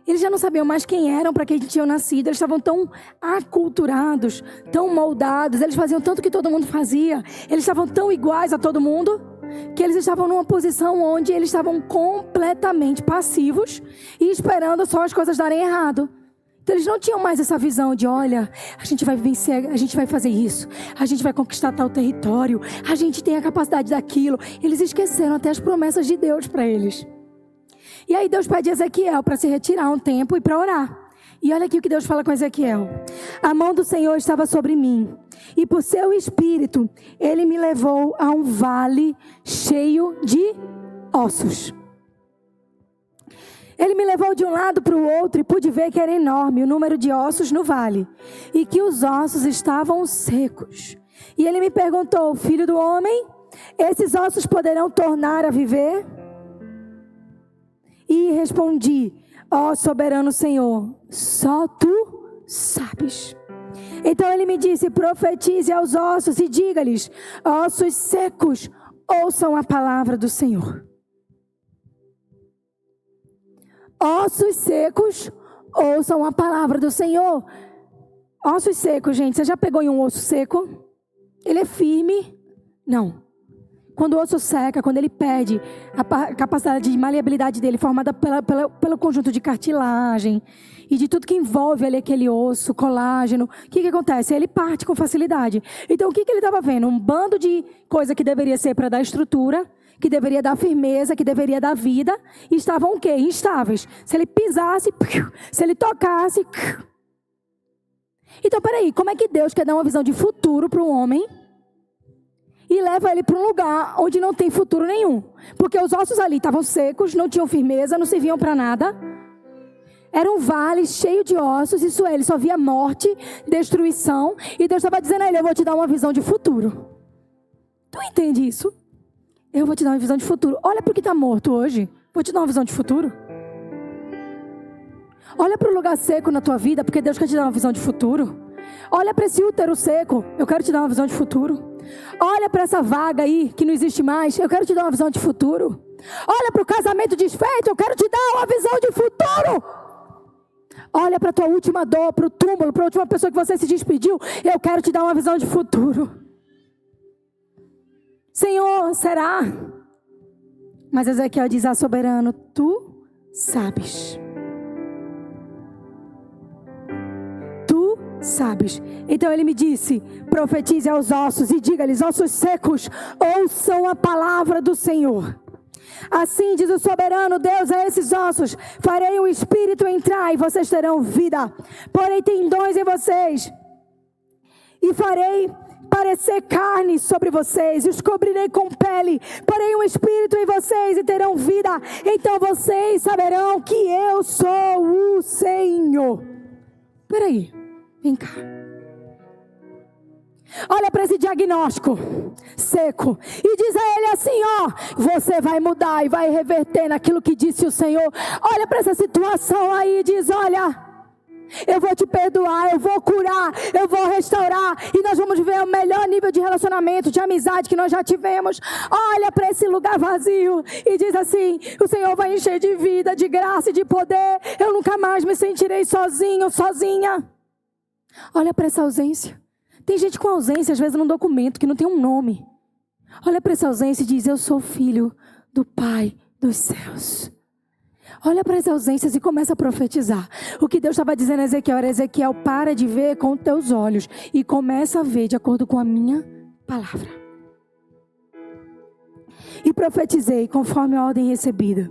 Eles já não sabiam mais quem eram, para quem tinham nascido. Eles estavam tão aculturados, tão moldados. Eles faziam tanto que todo mundo fazia. Eles estavam tão iguais a todo mundo, que eles estavam numa posição onde eles estavam completamente passivos e esperando só as coisas darem errado. Então eles não tinham mais essa visão de, olha, a gente vai vencer, a gente vai fazer isso, a gente vai conquistar tal território, a gente tem a capacidade daquilo. Eles esqueceram até as promessas de Deus para eles. E aí Deus pede a Ezequiel para se retirar um tempo e para orar. E olha aqui o que Deus fala com Ezequiel. A mão do Senhor estava sobre mim, e por seu espírito ele me levou a um vale cheio de ossos. Ele me levou de um lado para o outro e pude ver que era enorme o número de ossos no vale, e que os ossos estavam secos. E ele me perguntou, filho do homem, esses ossos poderão tornar a viver? E respondi, ó soberano Senhor, só tu sabes. Então ele me disse, profetize aos ossos e diga-lhes, ossos secos, ouçam a palavra do Senhor. Ossos secos, ouçam a palavra do Senhor. Ossos secos, gente, você já pegou em um osso seco? Ele é firme? Não. Quando o osso seca, quando ele perde a capacidade de maleabilidade dele, formada pelo conjunto de cartilagem e de tudo que envolve ali aquele osso, colágeno, o que acontece? Ele parte com facilidade. Então, o que ele estava vendo? Um bando de coisa que deveria ser para dar estrutura, que deveria dar firmeza, que deveria dar vida, e estavam o quê? Instáveis. Se ele pisasse, se ele tocasse... Então, peraí, como é que Deus quer dar uma visão de futuro para o homem e leva ele para um lugar onde não tem futuro nenhum? Porque os ossos ali estavam secos, não tinham firmeza, não serviam para nada. Era um vale cheio de ossos, isso é, ele só via morte, destruição. E Deus estava dizendo a ele, eu vou te dar uma visão de futuro. Tu entende isso? Eu vou te dar uma visão de futuro. Olha para o que está morto hoje, vou te dar uma visão de futuro. Olha para o lugar seco na tua vida, porque Deus quer te dar uma visão de futuro. Olha para esse útero seco, eu quero te dar uma visão de futuro. Olha para essa vaga aí, que não existe mais, eu quero te dar uma visão de futuro. Olha para o casamento desfeito, eu quero te dar uma visão de futuro. Olha para a tua última dor, para o túmulo, para a última pessoa que você se despediu, eu quero te dar uma visão de futuro. Senhor, será? Mas Ezequiel diz, soberano, tu sabes. Sabes? Então ele me disse, profetize aos ossos e diga-lhes, ossos secos, ouçam a palavra do Senhor. Assim diz o soberano Deus a esses ossos, farei o Espírito entrar e vocês terão vida. Porém tendões em vocês e farei parecer carne sobre vocês, e os cobrirei com pele, porém um espírito em vocês e terão vida. Então vocês saberão que eu sou o Senhor. Peraí. Vem cá. Olha para esse diagnóstico seco e diz a ele assim, ó, você vai mudar e vai reverter naquilo que disse o Senhor. Olha para essa situação aí e diz, olha, eu vou te perdoar, eu vou curar, eu vou restaurar e nós vamos viver o melhor nível de relacionamento, de amizade que nós já tivemos. Olha para esse lugar vazio e diz assim, o Senhor vai encher de vida, de graça e de poder. Eu nunca mais me sentirei sozinho, sozinha. Olha para essa ausência. Tem gente com ausência, às vezes, num documento que não tem um nome. Olha para essa ausência e diz, eu sou filho do Pai dos céus. Olha para as ausências e começa a profetizar. O que Deus estava dizendo a Ezequiel era, Ezequiel, para de ver com os teus olhos e começa a ver de acordo com a minha palavra. E profetizei conforme a ordem recebida.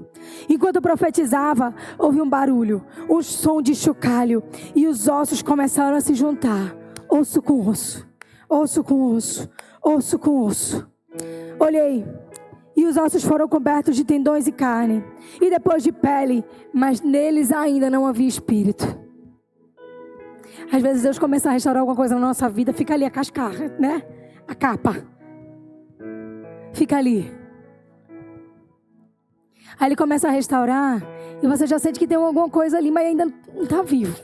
Enquanto eu profetizava, houve um barulho, um som de chocalho, e os ossos começaram a se juntar, osso com osso, osso com osso, osso com osso. Olhei, e os ossos foram cobertos de tendões e carne, e depois de pele, mas neles ainda não havia espírito. Às vezes Deus começa a restaurar alguma coisa na nossa vida, fica ali a casca, né? A capa. Fica ali. Aí Ele começa a restaurar, e você já sente que tem alguma coisa ali, mas ainda não está vivo.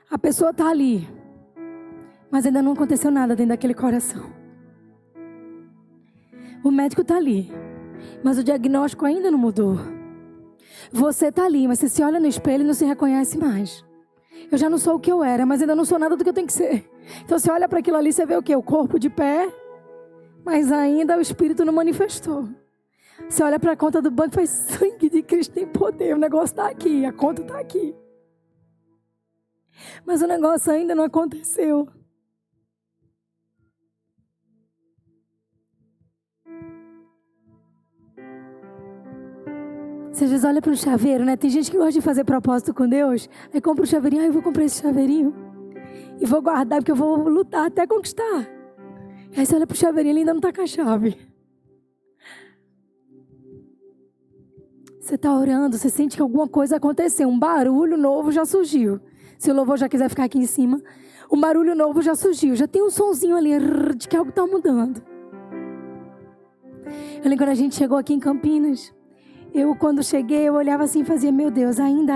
A pessoa está ali, mas ainda não aconteceu nada dentro daquele coração. O médico está ali, mas o diagnóstico ainda não mudou. Você está ali, mas você se olha no espelho e não se reconhece mais. Eu já não sou o que eu era, mas ainda não sou nada do que eu tenho que ser. Então você olha para aquilo ali, você vê o quê? O corpo de pé, mas ainda o espírito não manifestou. Você olha para a conta do banco e faz: sangue de Cristo tem poder, o negócio está aqui, a conta está aqui. Mas o negócio ainda não aconteceu. Você às vezes olha para um chaveiro, né? Tem gente que gosta de fazer propósito com Deus. Aí compra um chaveirinho, eu vou comprar esse chaveirinho. E vou guardar, porque eu vou lutar até conquistar. Aí você olha para o chaveirinho, ele ainda não está com a chave. Você está orando, você sente que alguma coisa aconteceu. Um barulho novo já surgiu. Se o louvor já quiser ficar aqui em cima, um barulho novo já surgiu. Já tem um sonzinho ali de que algo está mudando. Eu lembro quando a gente chegou aqui em Campinas. Quando cheguei, eu olhava assim e fazia: meu Deus, ainda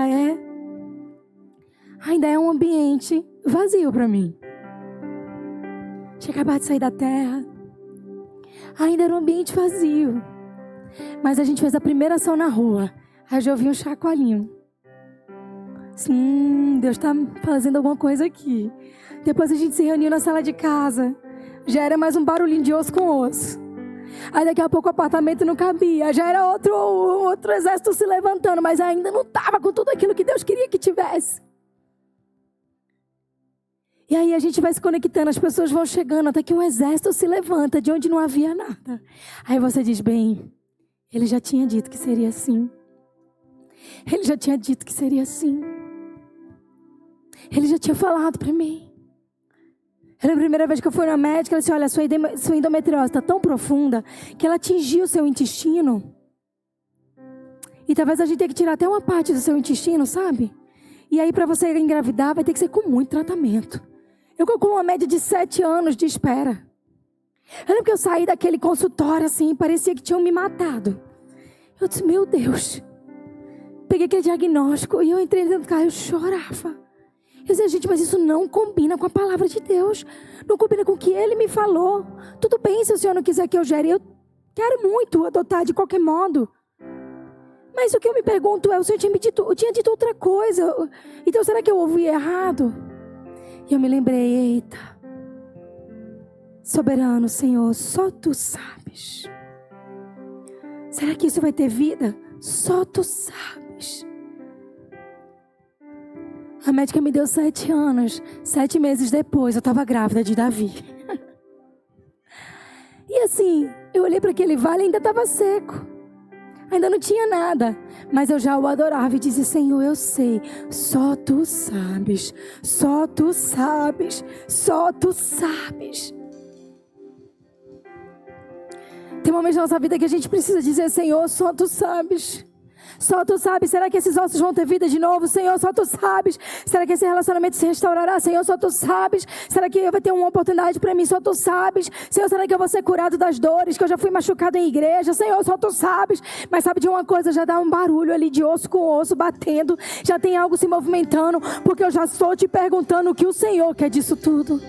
é um ambiente vazio para mim. Tinha acabado de sair da terra. Ainda era um ambiente vazio. Mas a gente fez a primeira ação na rua. Aí eu ouvi um chacoalhinho. Deus está fazendo alguma coisa aqui. Depois a gente se reuniu na sala de casa. Já era mais um barulhinho de osso com osso. Aí daqui a pouco o apartamento não cabia. Já era outro exército se levantando. Mas ainda não estava com tudo aquilo que Deus queria que tivesse. E aí a gente vai se conectando. As pessoas vão chegando até que um exército se levanta de onde não havia nada. Aí você diz: bem, Ele já tinha dito que seria assim. Ele já tinha dito que seria assim. Ele já tinha falado para mim. Era a primeira vez que eu fui na médica. Ela disse: olha, sua endometriose está tão profunda que ela atingiu o seu intestino. E talvez a gente tenha que tirar até uma parte do seu intestino, sabe? E aí para você engravidar vai ter que ser com muito tratamento. Eu calculo uma média de 7 anos de espera. Eu lembro que eu saí daquele consultório assim, parecia que tinham me matado. Eu disse: meu Deus. Peguei aquele diagnóstico e eu entrei dentro do carro e eu chorava. Eu dizia: gente, mas isso não combina com a palavra de Deus. Não combina com o que Ele me falou. Tudo bem se o Senhor não quiser que eu gere. Eu quero muito adotar de qualquer modo. Mas o que eu me pergunto é: o Senhor tinha dito outra coisa. Então será que eu ouvi errado? E eu me lembrei: eita. Soberano Senhor, só Tu sabes. Será que isso vai ter vida? Só Tu sabes. A médica me deu 7 anos. 7 meses depois, eu estava grávida de Davi. E assim, eu olhei para aquele vale e ainda estava seco. Ainda não tinha nada. Mas eu já o adorava e dizia: Senhor, eu sei. Só Tu sabes. Só Tu sabes. Só Tu sabes. Tem momentos na nossa vida que a gente precisa dizer: Senhor, só Tu sabes. Só Tu sabes. Será que esses ossos vão ter vida de novo? Senhor, só Tu sabes. Será que esse relacionamento se restaurará? Senhor, só Tu sabes. Será que vai ter uma oportunidade para mim? Só Tu sabes. Senhor, será que eu vou ser curado das dores? Que eu já fui machucado em igreja? Senhor, só Tu sabes. Mas sabe de uma coisa? Já dá um barulho ali de osso com osso batendo. Já tem algo se movimentando. Porque eu já estou te perguntando o que o Senhor quer disso tudo.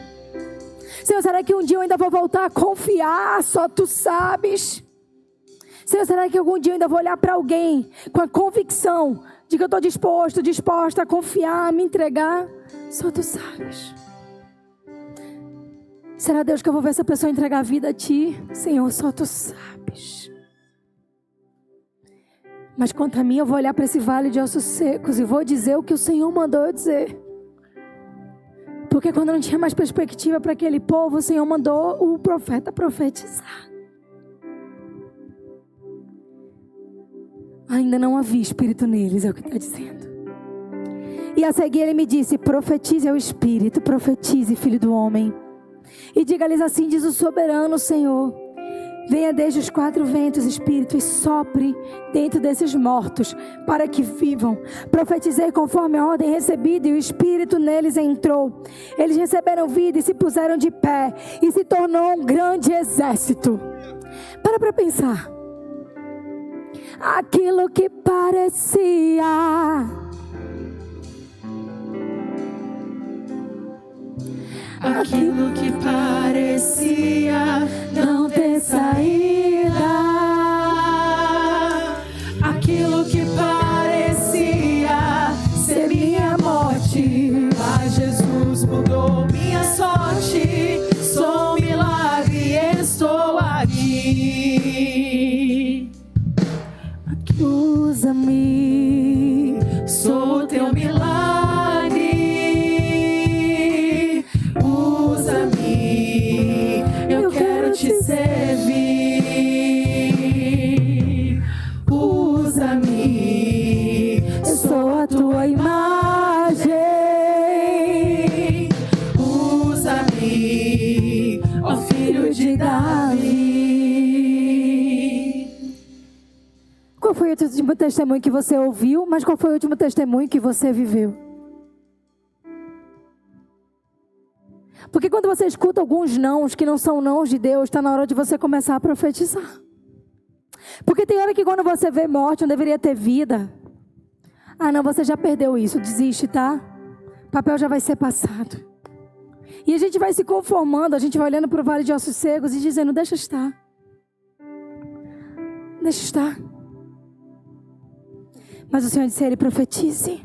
Senhor, será que um dia eu ainda vou voltar a confiar? Só Tu sabes. Senhor, será que algum dia eu ainda vou olhar para alguém com a convicção de que eu estou disposta a confiar, a me entregar? Só Tu sabes. Será, Deus, que eu vou ver essa pessoa entregar a vida a Ti? Senhor, só Tu sabes. Mas quanto a mim, eu vou olhar para esse vale de ossos secos e vou dizer o que o Senhor mandou eu dizer. Porque quando não tinha mais perspectiva para aquele povo, o Senhor mandou o profeta profetizar. ainda não havia espírito neles, é o que está dizendo. E a seguir ele me disse: profetize ao espírito, profetize, filho do homem, e diga-lhes assim: diz o soberano Senhor, venha desde os 4 ventos, espírito, e sopre dentro desses mortos, para que vivam. Profetizei conforme a ordem recebida, e o espírito neles entrou. Eles receberam vida e se puseram de pé, e se tornou um grande exército. Para pensar. Aquilo que parecia não ter saída, aquilo que parecia ser minha morte, mas Jesus mudou minha sorte. Sou um milagre, estou aqui. usa-me, Sou teu milagre, usa-me, eu quero te servir. Usa-me, eu sou a tua imagem. Usa-me, ó filho de Davi. Qual foi o último testemunho que você ouviu, mas qual foi o último testemunho que você viveu? Porque quando você escuta alguns nãos que não são nãos de Deus, está na hora de você começar a profetizar. Porque tem hora que quando você vê morte, não deveria ter vida. Ah não, você já perdeu isso, desiste, tá? O papel já vai ser passado. E a gente vai se conformando, a gente vai olhando para o vale de ossos secos e dizendo: deixa estar. Deixa estar. Mas o Senhor disse a ele: profetize.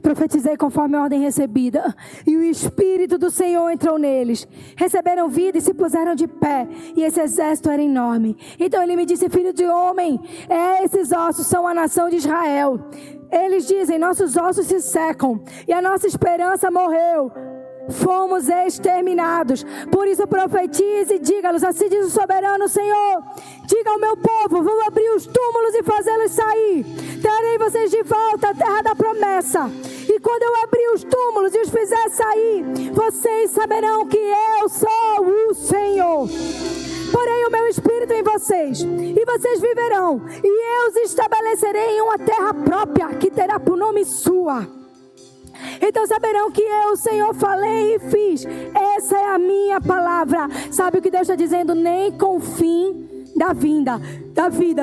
Profetizei conforme a ordem recebida, e o Espírito do Senhor entrou neles. Receberam vida e se puseram de pé, e esse exército era enorme. Então ele me disse: filho de homem, esses ossos são a nação de Israel. Eles dizem: nossos ossos se secam, e a nossa esperança morreu. Fomos exterminados. Por isso profetize e diga-los: assim diz o soberano Senhor, diga ao meu povo: vou abrir os túmulos e fazê-los sair. Trarei vocês de volta à terra da promessa. E quando eu abrir os túmulos e os fizer sair, vocês saberão que eu sou o Senhor. Porém o meu espírito em vocês, e vocês viverão, e eu os estabelecerei em uma terra própria, que terá por nome sua. Então saberão que eu, o Senhor, falei e fiz. Essa é a minha palavra. Sabe o que Deus está dizendo? Nem com o fim da vida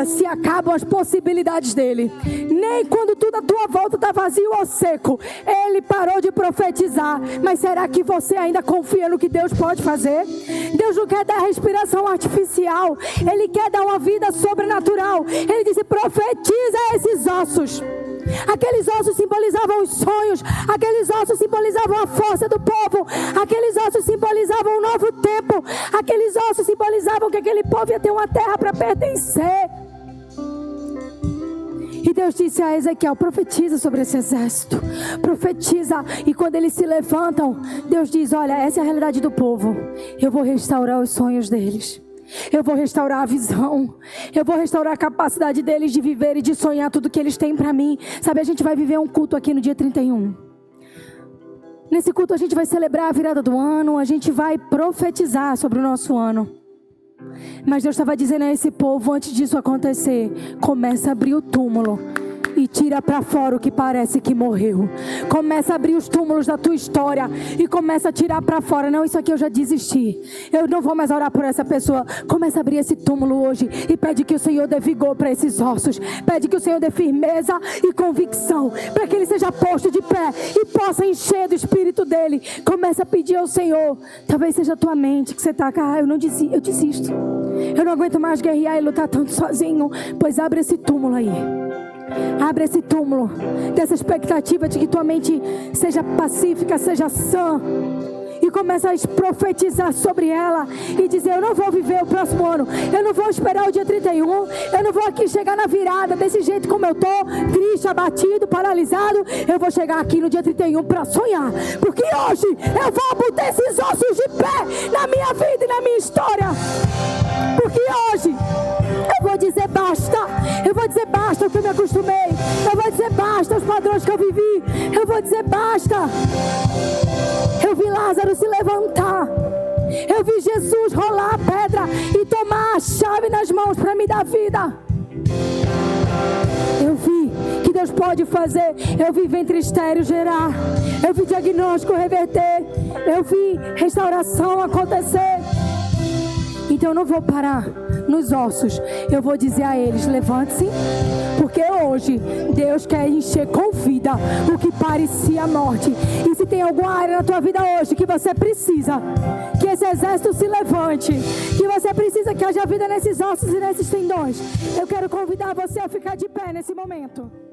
se acabam as possibilidades dele. Nem quando tudo à tua volta está vazio ou seco, ele parou de profetizar. Mas será que você ainda confia no que Deus pode fazer? Deus não quer dar respiração artificial, ele quer dar uma vida sobrenatural. Ele disse: profetiza esses ossos. Aqueles ossos simbolizavam os sonhos, aqueles ossos simbolizavam a força do povo, aqueles ossos simbolizavam um novo tempo, aqueles ossos simbolizavam que aquele povo ia ter uma terra para pertencer. E Deus disse a Ezequiel: profetiza sobre esse exército, profetiza. E quando eles se levantam, Deus diz: olha, essa é a realidade do povo, eu vou restaurar os sonhos deles. Eu vou restaurar a visão. Eu vou restaurar a capacidade deles de viver e de sonhar tudo que eles têm para mim. Sabe, a gente vai viver um culto aqui no dia 31. Nesse culto a gente vai celebrar a virada do ano. A gente vai profetizar sobre o nosso ano. Mas Deus estava dizendo a esse povo, antes disso acontecer: começa a abrir o túmulo e tira para fora o que parece que morreu. Começa a abrir os túmulos da tua história e começa a tirar para fora. Não, isso aqui eu já desisti, eu não vou mais orar por essa pessoa. Começa a abrir esse túmulo hoje e pede que o Senhor dê vigor para esses ossos. Pede que o Senhor dê firmeza e convicção, para que ele seja posto de pé e possa encher do Espírito dele. Começa a pedir ao Senhor. Talvez seja a tua mente que você está: eu desisto, eu não aguento mais guerrear e lutar tanto sozinho. Pois abre esse túmulo aí. Abre esse túmulo dessa expectativa de que tua mente seja pacífica, seja sã. E começa a profetizar sobre ela e dizer: eu não vou viver o próximo ano, eu não vou esperar o dia 31, eu não vou aqui chegar na virada desse jeito como eu estou, triste, abatido, paralisado. Eu vou chegar aqui no dia 31 para sonhar, porque hoje eu vou botar esses ossos de pé na minha vida e na minha história. Porque hoje eu vou dizer basta, eu vou vou dizer basta ao que eu me acostumei. Eu vou dizer basta aos padrões que eu vivi. Eu vou dizer basta. Eu vi Lázaro se levantar. Eu vi Jesus rolar a pedra e tomar a chave nas mãos para me dar vida. Eu vi que Deus pode fazer. Eu vi ventre estéril gerar. Eu vi diagnóstico reverter. Eu vi restauração acontecer. Então eu não vou parar nos ossos. Eu vou dizer a eles: levante-se, porque hoje Deus quer encher com vida o que parecia morte. E se tem alguma área na tua vida hoje que você precisa que esse exército se levante, que você precisa que haja vida nesses ossos e nesses tendões, eu quero convidar você a ficar de pé nesse momento.